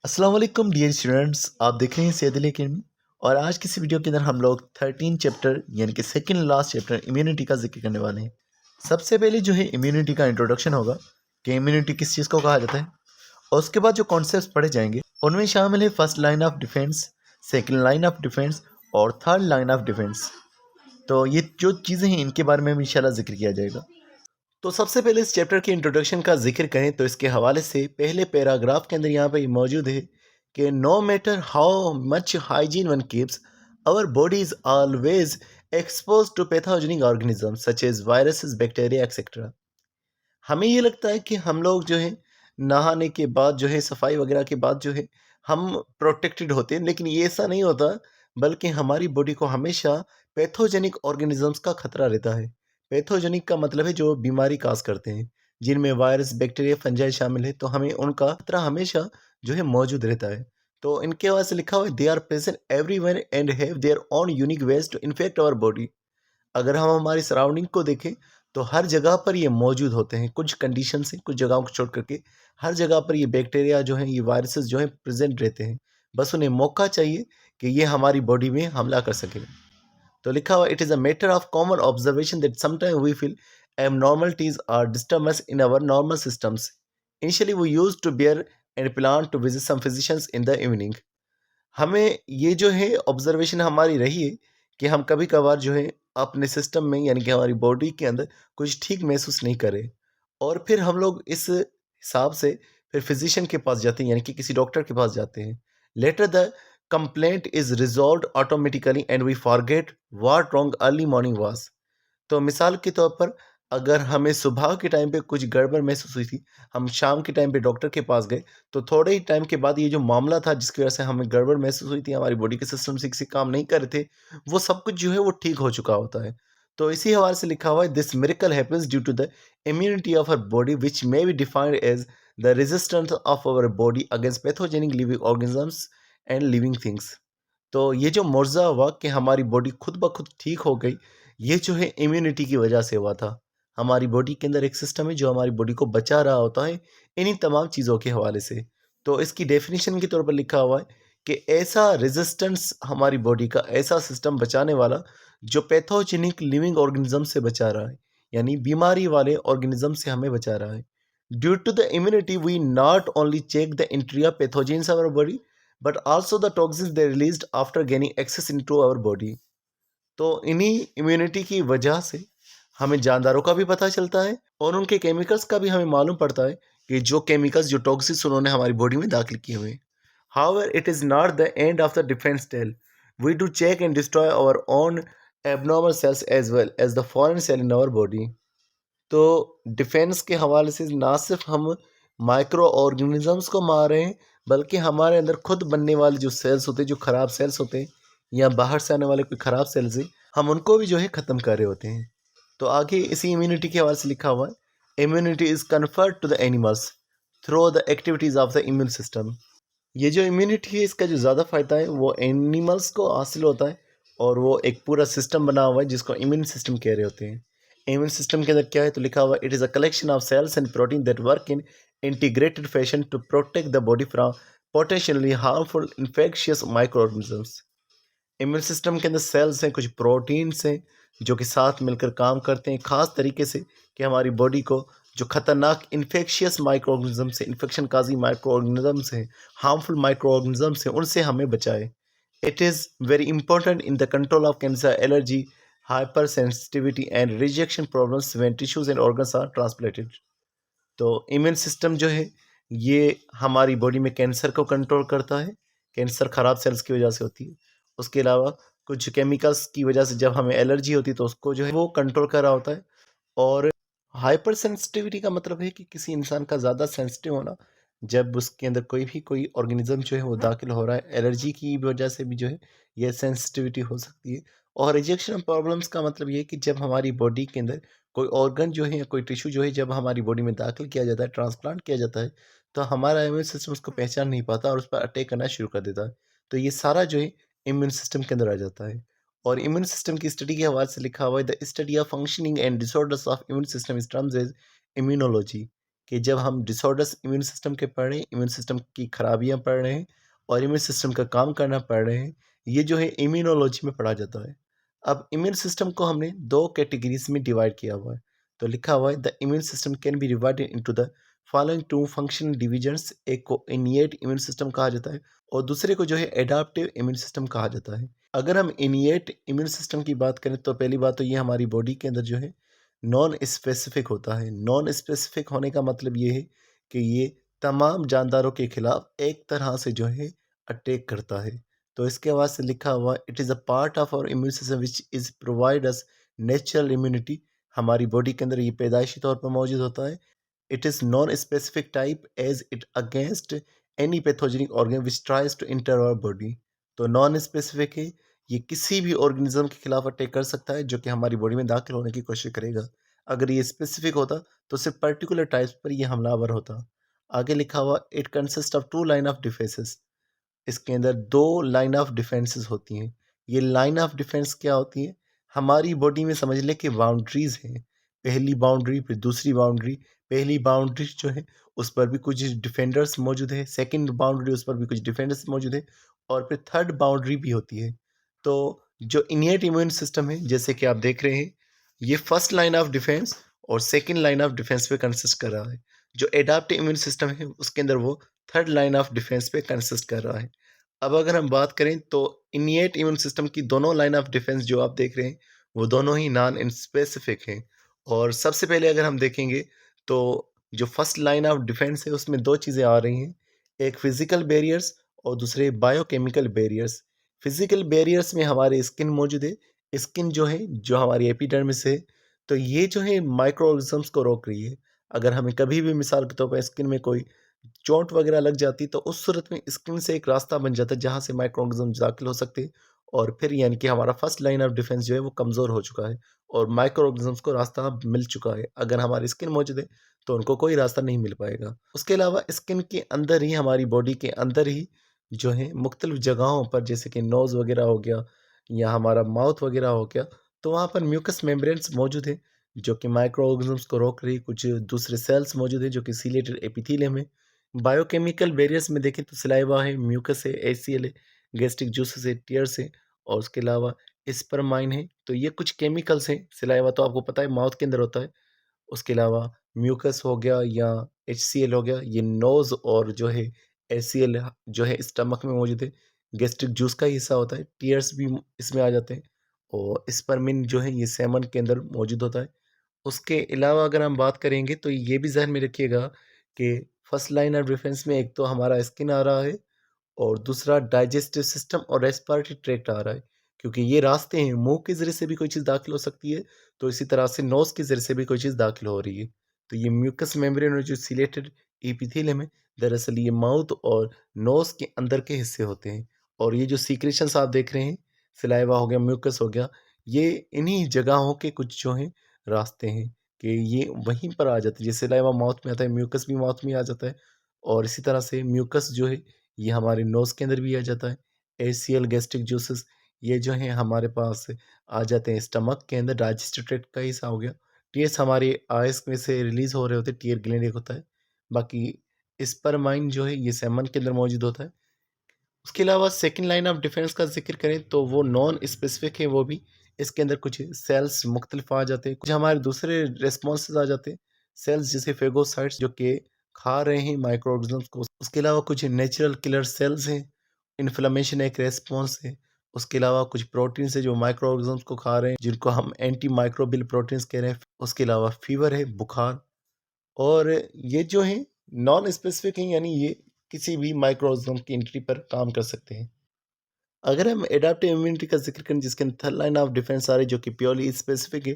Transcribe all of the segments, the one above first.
अस्सलाम वालेकुम dear students, आप देख रहे हैं सैयद अली अकेडमी। और आज की इस वीडियो के अंदर हम लोग 13 चैप्टर यानी कि सेकंड लास्ट चैप्टर इम्यूनिटी का जिक्र करने वाले हैं। सबसे पहले जो है इम्यूनिटी का इंट्रोडक्शन होगा कि इम्यूनिटी किस चीज़ को कहा जाता है, और उसके बाद जो कॉन्सेप्ट पढ़े जाएंगे उनमें शामिल है first line of defence, second line of defence और थर्ड लाइन ऑफ डिफेंस। तो ये जो चीज़ें हैं इनके बारे में भी इंशाल्लाह जिक्र किया जाएगा। तो सबसे पहले इस चैप्टर के इंट्रोडक्शन का जिक्र करें तो इसके हवाले से पहले पैराग्राफ के अंदर यहाँ पे मौजूद है कि no matter how much hygiene one keeps, our body is always expose to pathogenic organism such as viruses, bacteria etcetera. हमें ये लगता है कि हम लोग जो है नहाने के बाद जो है सफाई वगैरह के बाद जो है हम प्रोटेक्टेड होते हैं, लेकिन ये ऐसा नहीं होता, बल्कि हमारी बॉडी को हमेशा पैथोजेनिक ऑर्गेनिजम्स का खतरा रहता है। पैथोजेनिक का मतलब है जो बीमारी काज करते हैं, जिनमें वायरस, बैक्टीरिया, फंजाई शामिल है, तो हमें उनका खतरा हमेशा जो है मौजूद रहता है। तो इनके वजह से लिखा हुआ है they are present everywhere and have their own unique ways to infect our body. अगर हम हमारी सराउंडिंग को देखें तो हर जगह पर ये मौजूद होते हैं, कुछ कंडीशन से, कुछ जगहों को छोड़ करके हर जगह पर ये बैक्टीरिया जो है, ये वायरसेस जो है प्रेजेंट रहते हैं। बस उन्हें मौका चाहिए कि ये हमारी बॉडी में हमला कर सके। तो लिखा हुआ it is a matter of common observation that sometime we feel abnormalities or disturbance in our normal systems. Initially, we used to bear and plan to visit some physicians in the evening. हमें ये जो है observation हमारी रही है कि हम कभी कभार जो है अपने सिस्टम में यानी कि हमारी बॉडी के अंदर कुछ ठीक महसूस नहीं करें, और फिर हम लोग इस हिसाब से फिर फिजिशियन के पास जाते हैं यानी कि किसी डॉक्टर के पास जाते हैं। Later the complaint is resolve automatically and we forget what wrong early morning was. तो मिसाल के तौर पर अगर हमें सुबह के टाइम पे कुछ गड़बड़ महसूस हुई थी, हम शाम के टाइम पे डॉक्टर के पास गए, तो थोड़े ही टाइम के बाद ये जो मामला था जिसकी वजह से हमें गड़बड़ महसूस हुई थी, हमारी बॉडी के सिस्टम से किसी काम नहीं कर रहे थे, वो सब कुछ जो है वो ठीक हो चुका होता है। तो इसी हवाले से लिखा हुआ है this miracle happens due to the immunity of our body which may be defined as the resistance of our body against pathogenic living organisms and living things. तो ये जो मुआवजा हुआ कि हमारी बॉडी खुद ब खुद ठीक हो गई, ये जो है इम्यूनिटी की वजह से हुआ था। हमारी बॉडी के अंदर एक सिस्टम है जो हमारी बॉडी को बचा रहा होता है इन्हीं तमाम चीज़ों के हवाले से। तो इसकी डेफिनेशन के तौर पर लिखा हुआ है कि ऐसा रेजिस्टेंस हमारी बॉडी का ऐसा सिस्टम बचाने वाला जो पैथोजेनिक लिविंग ऑर्गेनिज्म से बचा रहा है, यानी बीमारी वाले ऑर्गेनिज्म से हमें बचा रहा है। Due to the immunity we not only check the entry pathogens our body but also the toxins they released after gaining access into our body. तो इन्हीं इम्यूनिटी की वजह से हमें जानदारों का भी पता चलता है और उनके केमिकल्स का भी हमें मालूम पड़ता है कि जो केमिकल्स, जो टॉक्सिन्स उन्होंने हमारी बॉडी में दाखिल किए हुए हैं। However it is not the end of the defence tale, we do check and destroy our own abnormal cells as well as the foreign cell in our body. तो defence के हवाले से ना सिर्फ हम माइक्रो ऑर्गेनिजम्स को मार रहे हैं, बल्कि हमारे अंदर खुद बनने वाले जो सेल्स होते हैं, जो ख़राब सेल्स होते हैं, या बाहर से आने वाले कोई ख़राब सेल्स हैं, हम उनको भी जो है ख़त्म कर रहे होते हैं। तो आगे इसी इम्यूनिटी के हवाले से लिखा हुआ है immunity is conferred to the animals through the activities of the immune system. ये जो इम्यूनिटी है इसका जो ज़्यादा फ़ायदा है वो एनिमल्स को हासिल होता है, और वो एक पूरा सिस्टम बना हुआ है जिसको इम्यून सिस्टम कह रहे होते हैं। इम्यून सिस्टम के अंदर क्या है, तो लिखा हुआ it is a collection of cells and protein that work in integrated fashion to protect the body from potentially harmful infectious micro organisms. Immune system के अंदर सेल्स हैं, कुछ प्रोटीन्स हैं जो कि साथ मिलकर काम करते हैं ख़ास तरीके से कि हमारी बॉडी को जो खतरनाक इन्फेक्शियस माइक्रो ऑर्गेनिज्म से, इन्फेक्शन काजी माइक्रो ऑर्गेनिजम्स हैं, हार्मफुल माइक्रो ऑर्गेनिजम्स हैं, उनसे हमें बचाए। It is very important in the control of cancer, allergy, hyper sensitivity and rejection problems when tissues and organs are transplanted. तो immune system जो है ये हमारी बॉडी में कैंसर को कंट्रोल करता है। कैंसर ख़राब सेल्स की वजह से होती है। उसके अलावा कुछ केमिकल्स की वजह से जब हमें एलर्जी होती है तो उसको जो है वो कंट्रोल कर रहा होता है। और हाइपर सेंसिटिविटी का मतलब है कि किसी इंसान का ज़्यादा सेंसिटिव होना, जब उसके अंदर कोई ऑर्गेनिज्म जो है वो दाखिल हो रहा है, एलर्जी की वजह से भी जो है ये सेंसिटिविटी हो सकती है। और रिजेक्शन प्रॉब्लम्स का मतलब ये है कि जब हमारी बॉडी के अंदर कोई ऑर्गन जो है या कोई टिश्यू जो है जब हमारी बॉडी में दाखिल किया जाता है, ट्रांसप्लांट किया जाता है, तो हमारा इम्यून सिस्टम उसको पहचान नहीं पाता और उस पर अटैक करना शुरू कर देता है। तो ये सारा जो है इम्यून सिस्टम के अंदर आ जाता है। और इम्यून सिस्टम की स्टडी के हवाले से लिखा हुआ है the study of functioning and disorders of immune system is terms as immunology. कि जब हम डिसऑर्डर्स इम्यून सिस्टम के पढ़ रहे हैं, इम्यून सिस्टम की खराबियाँ पढ़ रहे हैं और इम्यून सिस्टम का काम करना पढ़ रहे हैं, ये जो है इम्यूनोलॉजी में पढ़ा जाता है। अब इम्यून सिस्टम को हमने 2 कैटेगरीज़ में डिवाइड किया हुआ है। तो लिखा हुआ है the immune system can be divided into the following 2 functional divisions. एक को इनिएट इम्यून सिस्टम कहा जाता है और दूसरे को जो है एडाप्टिव इम्यून सिस्टम कहा जाता है। अगर हम इनिएट इम्यून सिस्टम की बात करें तो पहली बात तो ये हमारी बॉडी के अंदर जो है नॉन स्पेसिफिक होता है। नॉन स्पेसिफिक होने का मतलब ये है कि ये तमाम जानदारों के खिलाफ एक तरह से जो है अटैक करता है। तो इसके बाद से लिखा हुआ it is a part of our immune system which is provide us natural immunity. हमारी बॉडी के अंदर ये पैदाइशी तौर पर मौजूद होता है। It is non specific type as it against any pathogenic organ which tries to enter our body. तो नॉन स्पेसिफिक है, ये किसी भी ऑर्गेनिज्म के खिलाफ अटैक कर सकता है जो कि हमारी बॉडी में दाखिल होने की कोशिश करेगा। अगर ये स्पेसिफिक होता तो सिर्फ पर्टिकुलर टाइप्स पर ये हमलावर होता। आगे लिखा हुआ it consist of 2 line of defences. इसके अंदर 2 लाइन ऑफ डिफेंसेस होती हैं। ये लाइन ऑफ डिफेंस क्या होती है? हमारी बॉडी में समझ लें कि बाउंड्रीज़ हैं। पहली बाउंड्री फिर दूसरी बाउंड्री। पहली बाउंड्री जो है उस पर भी कुछ डिफेंडर्स मौजूद है, सेकंड बाउंड्री उस पर भी कुछ डिफेंडर्स मौजूद है और फिर थर्ड बाउंड्री भी होती है। तो जो इनिएट इम्यून सिस्टम है जैसे कि आप देख रहे हैं, ये फर्स्ट लाइन ऑफ डिफेंस और सेकंड लाइन ऑफ डिफेंस पे कंसिस्ट कर रहा है। जो एडाप्टिव इम्यून सिस्टम है उसके अंदर वो थर्ड लाइन ऑफ डिफेंस पे कंसिस्ट कर रहा है। अब अगर हम बात करें तो इनिएट इम्यून सिस्टम की दोनों लाइन ऑफ डिफेंस जो आप देख रहे हैं वो दोनों ही नॉन स्पेसिफिक हैं। और सबसे पहले अगर हम देखेंगे तो जो फर्स्ट लाइन ऑफ डिफेंस है उसमें 2 चीज़ें आ रही हैं, एक फिजिकल बैरियर्स और दूसरे बायोकेमिकल बैरियर्स। फिजिकल बैरियर्स में हमारे स्किन मौजूद है। स्किन जो है जो हमारी एपिडर्मिस है, तो ये जो है माइक्रो ऑर्गेनिजम्स को रोक रही है। अगर हमें कभी भी मिसाल के तौर पर स्किन में कोई चोट वगैरह लग जाती तो उस सूरत में स्किन से एक रास्ता बन जाता है जहाँ से माइक्रो ऑर्गेनिज्म दाखिल हो सकते हैं और फिर यानी कि हमारा फर्स्ट लाइन ऑफ डिफेंस जो है वो कमज़ोर हो चुका है और माइक्रो ऑर्गेनिज्म्स को रास्ता अब मिल चुका है। अगर हमारी स्किन मौजूद है तो उनको कोई रास्ता नहीं मिल पाएगा। उसके अलावा स्किन के अंदर ही हमारी बॉडी के अंदर ही जो है मुख्तलिफ जगहों पर जैसे कि नोज़ वगैरह हो गया या हमारा माउथ वगैरह हो गया, तो वहाँ पर म्यूकस मेम्ब्रेन्स मौजूद है जो कि माइक्रो ऑर्गेनिज्म्स को रोक रही। कुछ दूसरे सेल्स मौजूद है जो कि सीलेटेड एपिथेलियम है। बायोकेमिकल बैरियर्स में देखें तो सलाइवा है, म्यूकस है, एसीएल है, गैस्ट्रिक जूसेस है, टीयर्स है और उसके अलावा स्पर्माइन है। तो ये कुछ केमिकल्स हैं। सलाइवा तो आपको पता है माउथ के अंदर होता है। उसके अलावा म्यूकस हो गया या एचसीएल हो गया, ये नोज़ और जो है एसीएल जो है स्टमक में मौजूद है। गैस्ट्रिक जूस का ही हिस्सा होता है। टीयर्स भी इसमें आ जाते हैं और स्पर्मिन जो है ये सेमन के अंदर मौजूद होता है। उसके अलावा अगर हम बात करेंगे तो ये भी ज़हन में रखिएगा कि फर्स्ट लाइन ऑफ डिफेंस में एक तो हमारा स्किन आ रहा है और दूसरा डाइजेस्टिव सिस्टम और रेस्पिरेटरी ट्रैक्ट आ रहा है, क्योंकि ये रास्ते हैं, मुंह के ज़रिए से भी कोई चीज़ दाखिल हो सकती है, तो इसी तरह से नोज़ के ज़रिए से भी कोई चीज़ दाखिल हो रही है। तो ये म्यूकस मेम्ब्रेन और जो सिलेटेड एपिथेलियम है, दरअसल ये माउथ और नोज़ के अंदर के हिस्से होते हैं और ये जो सीक्रेशंस आप देख रहे हैं, सलाइवा हो गया, म्यूकस हो गया, ये इन्हीं जगहों के कुछ जो हैं रास्ते हैं कि ये वहीं पर आ जाते हैं। जैसे सलाइवा माउथ में आता है, म्यूकस भी माउथ में आ जाता है और इसी तरह से म्यूकस जो है ये हमारे नोज़ के अंदर भी आ जाता है। एसीएल गैस्ट्रिक जूसेस ये जो हैं हमारे पास आ जाते हैं स्टमक के अंदर, डाइजेस्टिव ट्रैक्ट का हिस्सा हो गया। टीयर्स हमारे आइज़ में से रिलीज़ हो रहे होते हैं, टीयर ग्लैंड एक होता है। बाकी स्पर्माइन जो है ये सेमन के अंदर मौजूद होता है। उसके अलावा सेकंड लाइन ऑफ डिफेंस का ज़िक्र करें तो वो नॉन स्पेसिफिक है वो भी। इसके अंदर कुछ सेल्स मुख्तलिफ आ जाते हैं, कुछ हमारे दूसरे रिस्पॉन्सेज़ आ जाते हैं। सेल्स जैसे फेगोसाइट्स जो कि खा रहे हैं माइक्रो ऑर्गेनिज़म्स को। उसके अलावा कुछ नेचुरल किलर सेल्स हैं, इन्फ्लेमेशन एक रिस्पॉन्स है। उसके अलावा कुछ प्रोटीन्स है जो माइक्रो ऑर्गेनिज़म्स को खा रहे हैं, जिनको हम एंटी माइक्रोबियल प्रोटीन्स कह रहे हैं। उसके अलावा फीवर है, बुखार। और ये जो हैं नॉन स्पेसिफिक हैं, यानी ये किसी भी माइक्रो ऑर्गेनिज़्म की एंट्री पर काम कर सकते हैं। अगर हम एडाप्टिव इम्यूनिटी का ज़िक्र करें जिसके अंदर थर्ड लाइन ऑफ डिफेंस आ रही है जो कि प्योरली स्पेसिफिक है,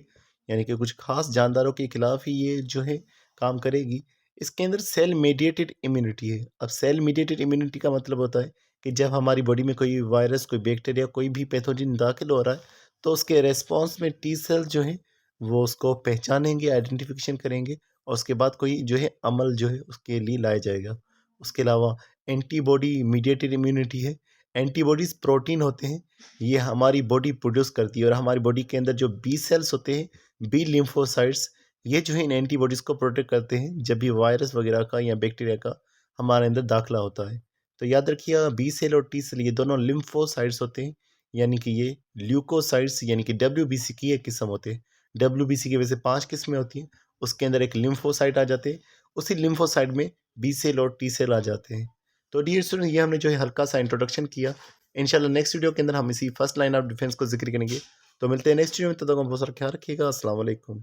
यानी कि कुछ खास जानदारों के खिलाफ ही ये जो है काम करेगी। इसके अंदर सेल मेडिएटेड इम्यूनिटी है। अब सेल मेडिएटेड इम्यूनिटी का मतलब होता है कि जब हमारी बॉडी में कोई वायरस, कोई बैक्टीरिया, कोई भी पैथोजन दाखिल हो रहा है तो उसके रेस्पॉन्स में टी सेल्स जो हैं वो उसको पहचानेंगे, आइडेंटिफिकेशन करेंगे और उसके बाद कोई जो है अमल जो है उसके लिए लाया जाएगा। उसके अलावा एंटीबॉडी मीडिएटेड इम्यूनिटी है। एंटीबॉडीज़ प्रोटीन होते हैं, ये हमारी बॉडी प्रोड्यूस करती है और हमारी बॉडी के अंदर जो बी सेल्स होते हैं, बी लिम्फोसाइट्स, ये जो है इन एंटीबॉडीज़ को प्रोटेक्ट करते हैं जब भी वायरस वगैरह का या बैक्टीरिया का हमारे अंदर दाखिला होता है। तो याद रखिएगा, बी सेल और टी सेल ये दोनों लिम्फोसाइट्स होते हैं, यानी कि ये ल्यूकोसाइट्स यानी कि डब्ल्यूबीसी की एक किस्म होते हैं। डब्ल्यूबीसी की वैसे 5 किस्में होती हैं, उसके अंदर एक लिम्फोसाइट आ जाते हैं, उसी लिम्फोसाइट में बी सेल और टी सेल आ जाते हैं। तो डियर स्टूडेंट, ये हमने जो है हल्का सा इंट्रोडक्शन किया। इंशाल्लाह नेक्स्ट वीडियो के अंदर हम इसी फर्स्ट लाइन ऑफ डिफेंस को जिक्र करेंगे। तो मिलते हैं नेक्स्ट वीडियो में, तब तक बहुत सारा ख्याल रखिएगा। अस्सलाम वालेकुम।